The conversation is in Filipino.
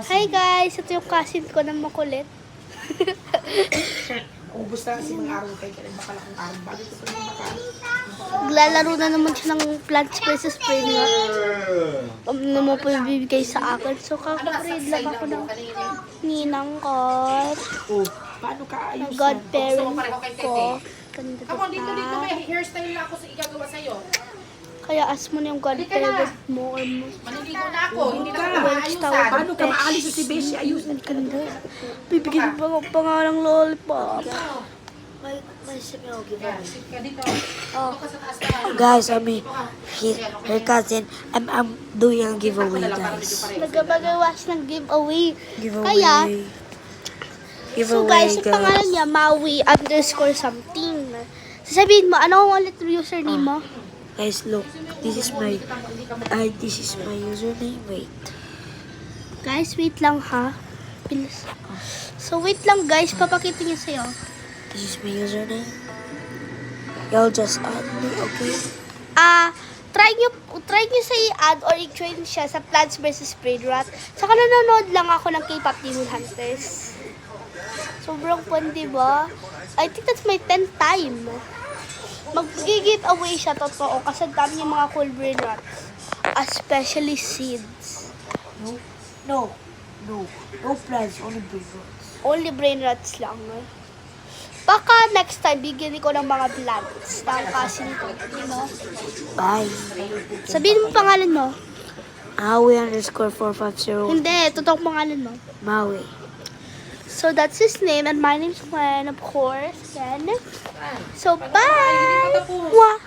Hi guys! Ito yung cousin ko na makulit. Ubus na kasi mga araw kayo. Kaya baka lakong araw. Bakit ito yung baka? Naglalaro na naman siya ng Plants vs. Brainrot. Naman po yung bibigay sa akin. So, kakapread lang ako ng ninang ko. Oh, paano ka Ng ayusan? godparent ko. Ganda Ako, dito na. may hairstyle na ako sa igagawa sa'yo. Kaya ask mo na yung godparent mo or mo. Maniligo na ako. Hindi na ako Welch maayusan. tawag. Paano ka maalis sa si Beshi? Ayusan. Ang ganda. Bibigyan pa ng pangalang lollipop. Oh. Guys, her cousin. I'm doing a giveaway, guys. Nagpapagawa siya ng giveaway. Giveaway. Kaya, so giveaway, guys, yung pangalan niya, Maui _ something. Sasabihin mo, ano ang ulit yung username mo? Guys, look. This is my username. Wait. Guys, wait lang ha. Bilis. So, wait lang guys, papakita niya sa'yo. This is my username. Y'all just add me, okay? Try nyo sa i-add or i-join siya sa Plants vs. Brainrot. Saka nanonood lang ako ng K-pop Demon Hunters. Sobrang fun, diba? I think that's my 10th time. Mag-give away siya, totoo. Kasi dami yung mga cool Brainrots. Especially seeds. No plans, only brainrots. Only Brainrots lang. Baka next time, bigyan ko ng mga plants ng cousin ko. You know? Bye. Sabihin mo pangalan mo. Maui _450. Hindi, totoong pangalan mo. Maui. So, that's his name. And my name's Gwen, of course. Again. So, bye! Mwah!